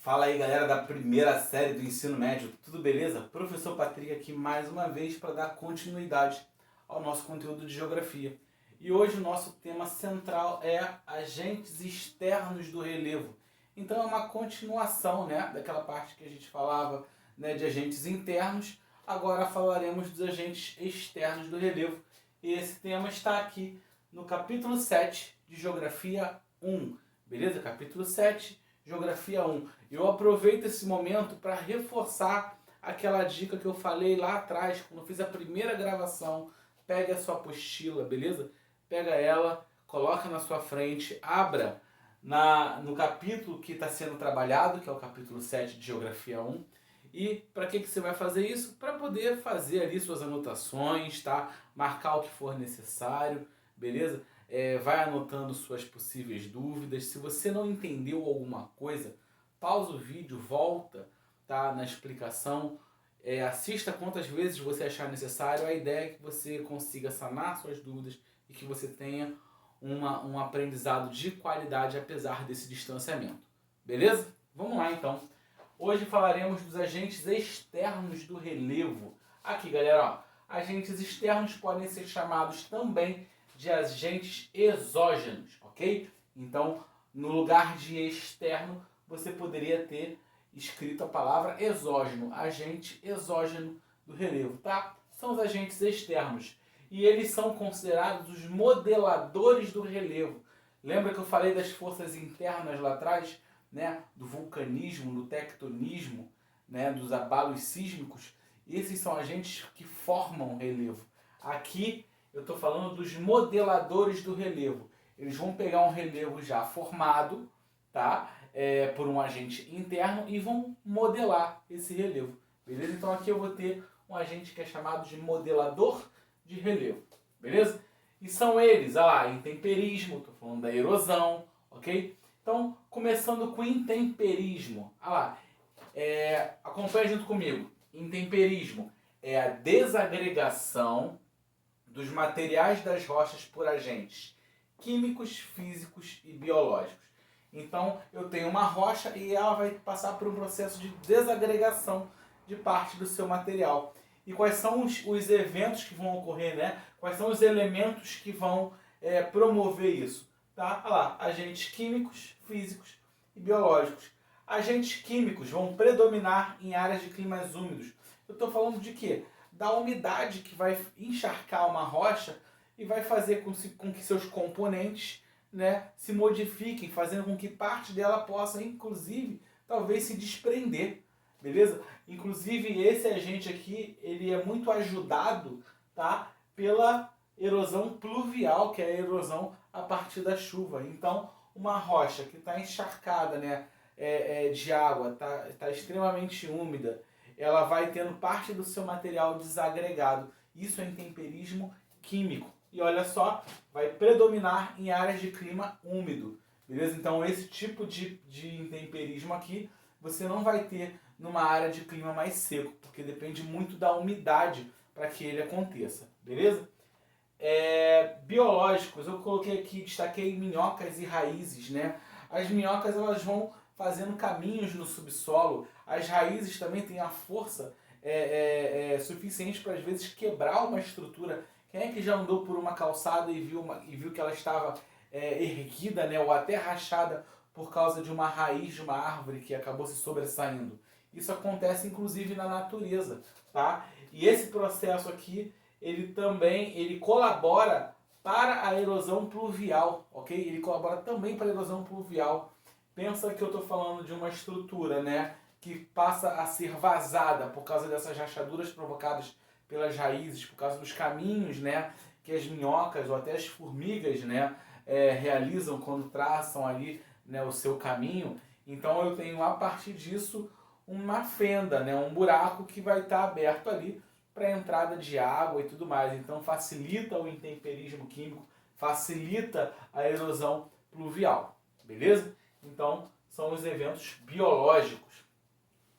Fala aí, galera da primeira série do ensino médio, tudo beleza? Professor Patrick aqui mais uma vez para dar continuidade ao nosso conteúdo de geografia. E hoje o nosso tema central é agentes externos do relevo. Então é uma continuação, né, daquela parte que a gente falava, né, de agentes internos. Agora falaremos dos agentes externos do relevo. E esse tema está aqui no capítulo 7 de Geografia 1. Beleza? Capítulo 7, Geografia 1. Eu aproveito esse momento para reforçar aquela dica que eu falei lá atrás, quando eu fiz a primeira gravação. Pega a sua apostila, beleza? Pega ela, coloca na sua frente, abra no capítulo que está sendo trabalhado, que é o capítulo 7 de Geografia 1. E para que você vai fazer isso? Para poder fazer ali suas anotações, tá? Marcar o que for necessário, beleza? Vai anotando suas possíveis dúvidas. Se você não entendeu alguma coisa, pausa o vídeo, volta, tá, na explicação. Assista quantas vezes você achar necessário. A ideia é que você consiga sanar suas dúvidas e que você tenha um aprendizado de qualidade apesar desse distanciamento. Beleza? Vamos lá então. Hoje falaremos dos agentes externos do relevo. Aqui, galera, ó, agentes externos podem ser chamados também de agentes exógenos, ok? Então, no lugar de externo, você poderia ter escrito a palavra exógeno, agente exógeno do relevo, tá? São os agentes externos e eles são considerados os modeladores do relevo. Lembra que eu falei das forças internas lá atrás, né? Do vulcanismo, do tectonismo, né? Dos abalos sísmicos? Esses são agentes que formam o relevo. Aqui eu estou falando dos modeladores do relevo. Eles vão pegar um relevo já formado, tá? Por um agente interno e vão modelar esse relevo. Beleza? Então aqui eu vou ter um agente que é chamado de modelador de relevo. Beleza? E são eles, olha lá, intemperismo, estou falando da erosão, ok? Então, começando com intemperismo. Olha lá, acompanha junto comigo. Intemperismo é a desagregação dos materiais das rochas por agentes químicos, físicos e biológicos. Então, eu tenho uma rocha e ela vai passar por um processo de desagregação de parte do seu material. E quais são os eventos que vão ocorrer, né? Quais são os elementos que vão promover isso? Tá? Olha lá, agentes químicos, físicos e biológicos. Agentes químicos vão predominar em áreas de climas úmidos. Eu estou falando de quê? Da umidade que vai encharcar uma rocha e vai fazer com que seus componentes, né, se modifiquem, fazendo com que parte dela possa, inclusive, talvez se desprender, beleza? Inclusive, esse agente aqui, ele é muito ajudado, tá, pela erosão pluvial, que é a erosão a partir da chuva. Então, uma rocha que está encharcada, né, de água, tá extremamente úmida, ela vai tendo parte do seu material desagregado. Isso é intemperismo químico. E olha só, vai predominar em áreas de clima úmido. Beleza? Então esse tipo de intemperismo aqui você não vai ter numa área de clima mais seco, porque depende muito da umidade para que ele aconteça. Beleza? Biológicos, eu coloquei aqui, destaquei minhocas e raízes, né? As minhocas elas vão fazendo caminhos no subsolo. As raízes também têm a força suficiente para às vezes quebrar uma estrutura. Quem é que já andou por uma calçada e viu que ela estava erguida, né, ou até rachada por causa de uma raiz de uma árvore que acabou se sobressaindo? Isso acontece inclusive na natureza, tá? E esse processo aqui, ele colabora para a erosão pluvial, ok? Ele colabora também para a erosão pluvial. Pensa que eu estou falando de uma estrutura, né, que passa a ser vazada por causa dessas rachaduras provocadas pelas raízes, por causa dos caminhos, né, que as minhocas ou até as formigas, né, realizam quando traçam ali, né, o seu caminho. Então eu tenho a partir disso uma fenda, né, um buraco que vai estar aberto ali para a entrada de água e tudo mais. Então facilita o intemperismo químico, facilita a erosão pluvial. Beleza? Então, são os eventos biológicos.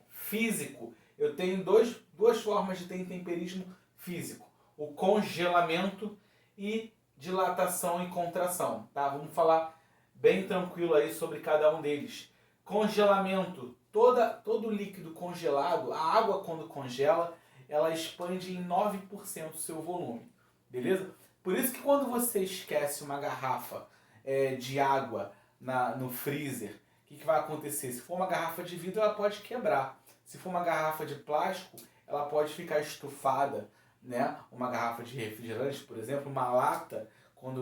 Físico, eu tenho duas formas de ter intemperismo físico. O congelamento e dilatação e contração. Tá? Vamos falar bem tranquilo aí sobre cada um deles. Congelamento. Todo líquido congelado, a água quando congela, ela expande em 9% o seu volume. Beleza? Por isso que quando você esquece uma garrafa de água no freezer, o que vai acontecer? Se for uma garrafa de vidro, ela pode quebrar. Se for uma garrafa de plástico, ela pode ficar estufada, né? Uma garrafa de refrigerante, por exemplo, uma lata, quando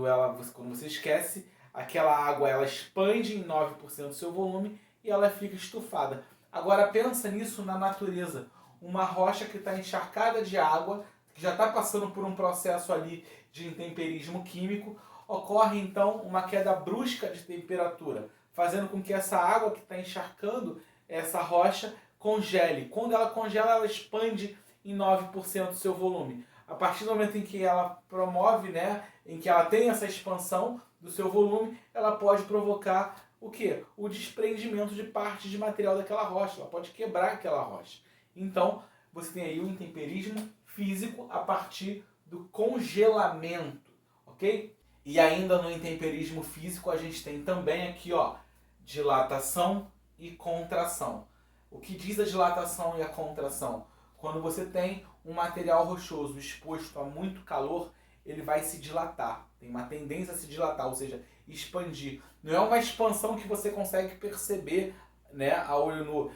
você esquece, aquela água ela expande em 9% do seu volume e ela fica estufada. Agora pensa nisso na natureza. Uma rocha que está encharcada de água, que já está passando por um processo ali de intemperismo químico, ocorre então uma queda brusca de temperatura, fazendo com que essa água que está encharcando essa rocha congele. Quando ela congela, ela expande em 9% do seu volume. A partir do momento em que ela promove, né, em que ela tem essa expansão do seu volume, ela pode provocar o quê? O desprendimento de parte de material daquela rocha. Ela pode quebrar aquela rocha. Então, você tem aí o intemperismo físico a partir do congelamento, ok? E ainda no intemperismo físico a gente tem também aqui, ó, dilatação e contração. O que diz a dilatação e a contração? Quando você tem um material rochoso exposto a muito calor, ele vai se dilatar. Tem uma tendência a se dilatar, ou seja, expandir. Não é uma expansão que você consegue perceber, né, a olho nu.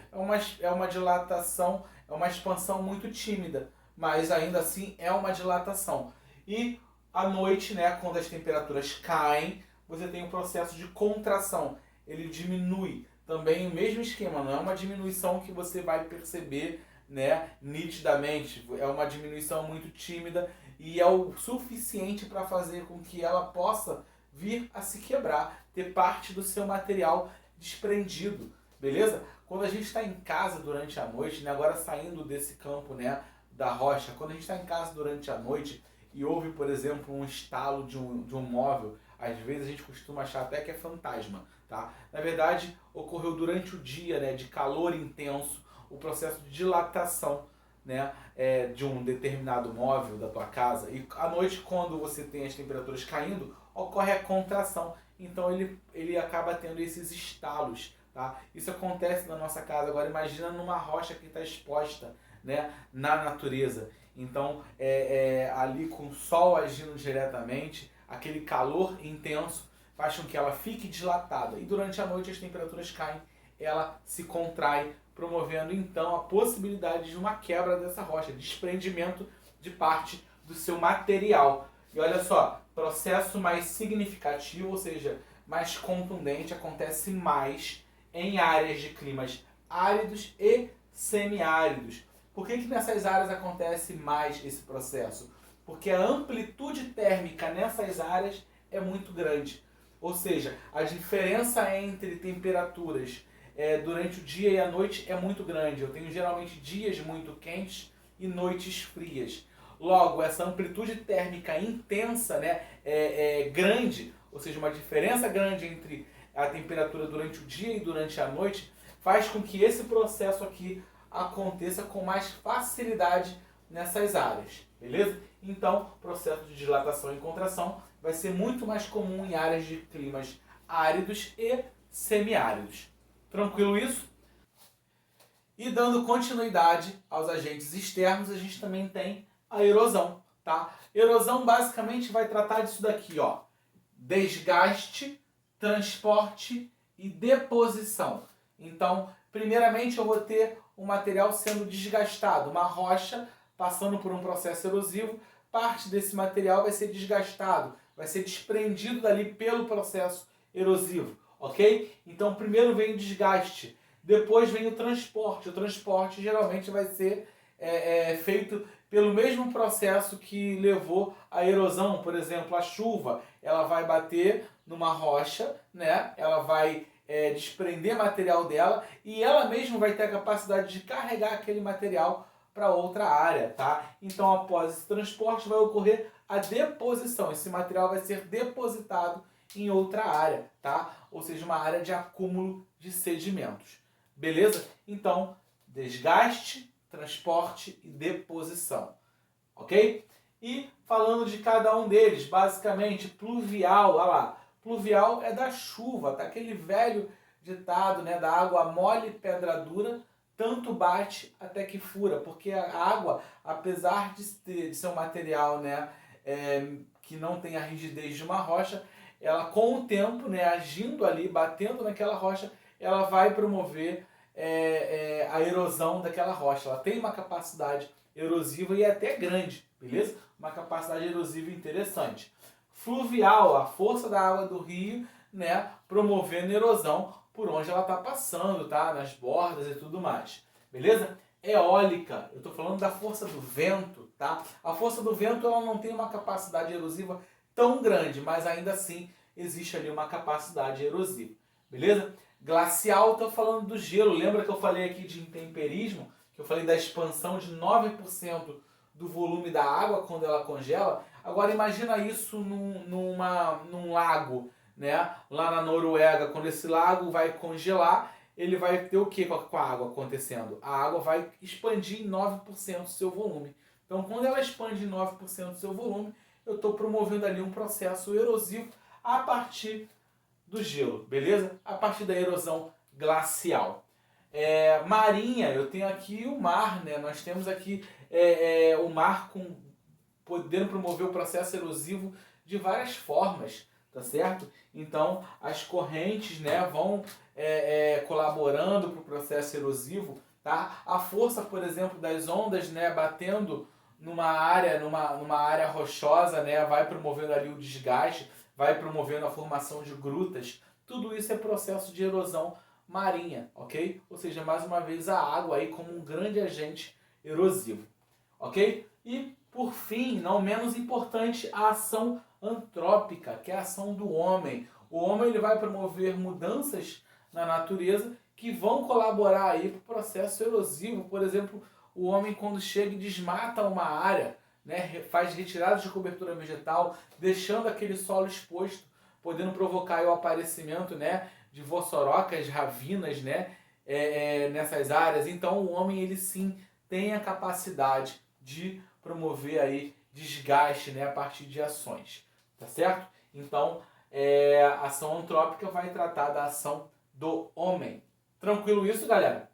É uma dilatação, é uma expansão muito tímida, mas ainda assim é uma dilatação. E à noite, né, quando as temperaturas caem, você tem um processo de contração. Ele diminui. Também o mesmo esquema, não é uma diminuição que você vai perceber, né, nitidamente. É uma diminuição muito tímida e é o suficiente para fazer com que ela possa vir a se quebrar, ter parte do seu material desprendido, beleza? Quando a gente está em casa durante a noite, né, agora saindo desse campo, né, da rocha, quando a gente está em casa durante a noite e houve, por exemplo, um estalo de um móvel, às vezes a gente costuma achar até que é fantasma, tá? Na verdade, ocorreu durante o dia, né, de calor intenso, o processo de dilatação, né, de um determinado móvel da tua casa. E à noite, quando você tem as temperaturas caindo, ocorre a contração. Então ele acaba tendo esses estalos, tá? Isso acontece na nossa casa. Agora imagina numa rocha que está exposta, né, na natureza. Então ali com o sol agindo diretamente, aquele calor intenso faz com que ela fique dilatada. E durante a noite as temperaturas caem, ela se contrai, promovendo então a possibilidade de uma quebra dessa rocha, desprendimento de parte do seu material. E olha só, processo mais significativo, ou seja, mais contundente, acontece mais em áreas de climas áridos e semiáridos. Por que nessas áreas acontece mais esse processo? Porque a amplitude térmica nessas áreas é muito grande. Ou seja, a diferença entre temperaturas durante o dia e a noite é muito grande. Eu tenho geralmente dias muito quentes e noites frias. Logo, essa amplitude térmica intensa, né, grande, ou seja, uma diferença grande entre a temperatura durante o dia e durante a noite, faz com que esse processo aqui aconteça com mais facilidade nessas áreas, beleza? Então, o processo de dilatação e contração vai ser muito mais comum em áreas de climas áridos e semiáridos. Tranquilo isso? E dando continuidade aos agentes externos, a gente também tem a erosão, tá? Erosão basicamente vai tratar disso daqui, ó. Desgaste, transporte e deposição. Então, primeiramente eu vou ter um material sendo desgastado, uma rocha passando por um processo erosivo, parte desse material vai ser desgastado, vai ser desprendido dali pelo processo erosivo, ok? Então primeiro vem o desgaste, depois vem o transporte. O transporte geralmente vai ser feito pelo mesmo processo que levou à erosão. Por exemplo, a chuva, ela vai bater numa rocha, né? Ela vai desprender material dela e ela mesma vai ter a capacidade de carregar aquele material para outra área, tá? Então, após esse transporte, vai ocorrer a deposição. Esse material vai ser depositado em outra área, tá? Ou seja, uma área de acúmulo de sedimentos. Beleza? Então, desgaste, transporte e deposição. Ok? E falando de cada um deles, basicamente, pluvial, olha lá. Pluvial é da chuva, tá? Aquele velho ditado, né, da água mole, pedra dura, tanto bate até que fura, porque a água, apesar de ser um material, né, que não tem a rigidez de uma rocha, ela com o tempo, né, agindo ali, batendo naquela rocha, ela vai promover a erosão daquela rocha. Ela tem uma capacidade erosiva e é até grande, beleza? Uma capacidade erosiva interessante. Fluvial, a força da água do rio, né, promovendo erosão por onde ela está passando, tá? Nas bordas e tudo mais, beleza? Eólica, eu estou falando da força do vento, tá? A força do vento ela não tem uma capacidade erosiva tão grande, mas ainda assim existe ali uma capacidade erosiva, beleza? Glacial, estou falando do gelo. Lembra que eu falei aqui de intemperismo? Que eu falei da expansão de 9% do volume da água quando ela congela? Agora imagina isso num lago, né? Lá na Noruega, quando esse lago vai congelar, ele vai ter o que com a água acontecendo? A água vai expandir em 9% do seu volume. Então, quando ela expande em 9% do seu volume, eu estou promovendo ali um processo erosivo a partir do gelo, beleza? A partir da erosão glacial. Marinha, eu tenho aqui o mar, né? Nós temos aqui o mar podendo promover o processo erosivo de várias formas, tá certo? Então, as correntes, né, vão colaborando para o processo erosivo, tá? A força, por exemplo, das ondas, né, batendo numa área rochosa, né, vai promovendo ali o desgaste, vai promovendo a formação de grutas. Tudo isso é processo de erosão marinha, ok? Ou seja, mais uma vez a água aí como um grande agente erosivo, ok? E por fim, não menos importante, a ação antrópica, que é a ação do homem. O homem ele vai promover mudanças na natureza que vão colaborar aí para o processo erosivo. Por exemplo, o homem quando chega e desmata uma área, né, faz retirada de cobertura vegetal, deixando aquele solo exposto, podendo provocar aí o aparecimento, né, de vossorocas, ravinas, né, nessas áreas. Então o homem ele sim tem a capacidade de promover aí desgaste, né, a partir de ações, tá certo? Então a ação antrópica vai tratar da ação do homem. Tranquilo isso, galera?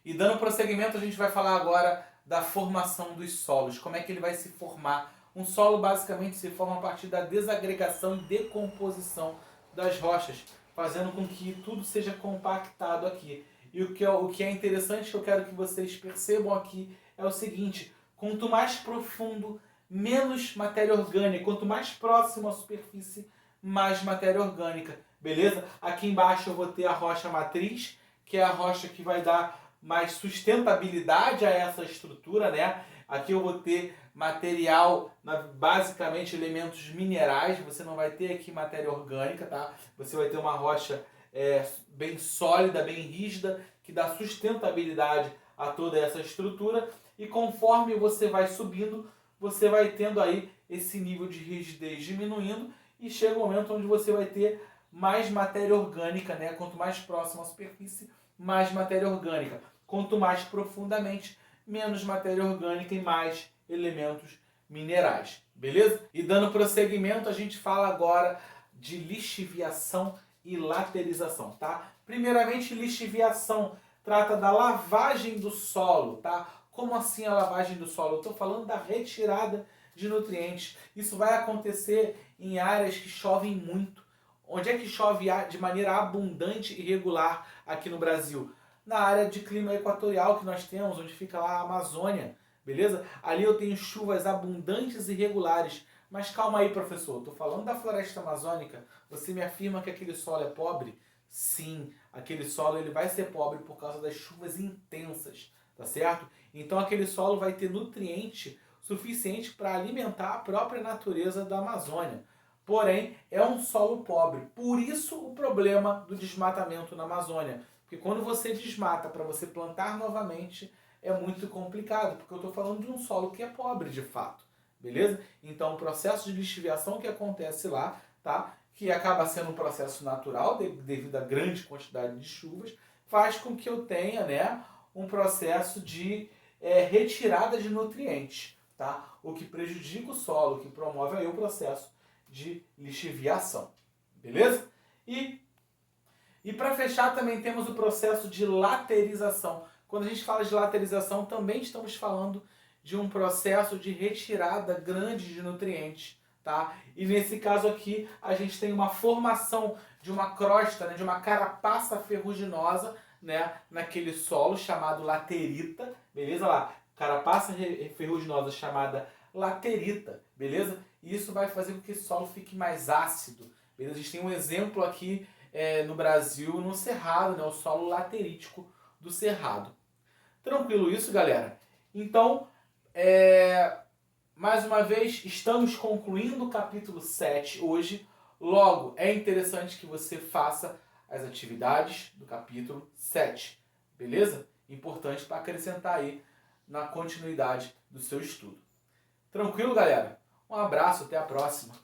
E dando prosseguimento, a gente vai falar agora da formação dos solos. Como é que ele vai se formar? Um solo basicamente se forma a partir da desagregação e decomposição das rochas, fazendo com que tudo seja compactado aqui. E o que é interessante que eu quero que vocês percebam aqui é o seguinte: quanto mais profundo, menos matéria orgânica. Quanto mais próximo à superfície, mais matéria orgânica. Beleza? Aqui embaixo eu vou ter a rocha matriz, que é a rocha que vai dar mais sustentabilidade a essa estrutura, né? Aqui eu vou ter material, basicamente elementos minerais, você não vai ter aqui matéria orgânica, tá? Você vai ter uma rocha bem sólida, bem rígida, que dá sustentabilidade a toda essa estrutura, e conforme você vai subindo, você vai tendo aí esse nível de rigidez diminuindo, e chega um momento onde você vai ter mais matéria orgânica, né? Quanto mais próximo à superfície, mais matéria orgânica. Quanto mais profundamente, menos matéria orgânica e mais elementos minerais, beleza? E dando prosseguimento, a gente fala agora de lixiviação e laterização, tá? Primeiramente, lixiviação trata da lavagem do solo, tá? Como assim a lavagem do solo? Eu estou falando da retirada de nutrientes. Isso vai acontecer em áreas que chovem muito. Onde é que chove de maneira abundante e regular aqui no Brasil? Na área de clima equatorial que nós temos, onde fica lá a Amazônia, beleza? Ali eu tenho chuvas abundantes e regulares. Mas calma aí, professor, estou falando da floresta amazônica. Você me afirma que aquele solo é pobre? Sim, aquele solo ele vai ser pobre por causa das chuvas intensas, tá certo? Então aquele solo vai ter nutriente suficiente para alimentar a própria natureza da Amazônia. Porém, é um solo pobre. Por isso o problema do desmatamento na Amazônia. Porque quando você desmata para você plantar novamente, é muito complicado, porque eu estou falando de um solo que é pobre de fato, beleza? Então o processo de lixiviação que acontece lá, tá? Que acaba sendo um processo natural devido à grande quantidade de chuvas, faz com que eu tenha, né, um processo de retirada de nutrientes, tá? O que prejudica o solo, o que promove aí o processo de lixiviação, beleza? E E para fechar também temos o processo de laterização. Quando a gente fala de laterização, também estamos falando de um processo de retirada grande de nutrientes, tá? E nesse caso aqui, a gente tem uma formação de uma crosta, né, de uma carapaça ferruginosa, né, naquele solo chamado laterita, beleza? Lá, carapaça ferruginosa chamada laterita, beleza? E isso vai fazer com que esse solo fique mais ácido, beleza? A gente tem um exemplo aqui no Brasil, no Cerrado, né, o solo laterítico do Cerrado. Tranquilo isso, galera? Então, mais uma vez, estamos concluindo o capítulo 7 hoje. Logo, é interessante que você faça as atividades do capítulo 7, beleza? Importante para acrescentar aí na continuidade do seu estudo. Tranquilo, galera? Um abraço, até a próxima.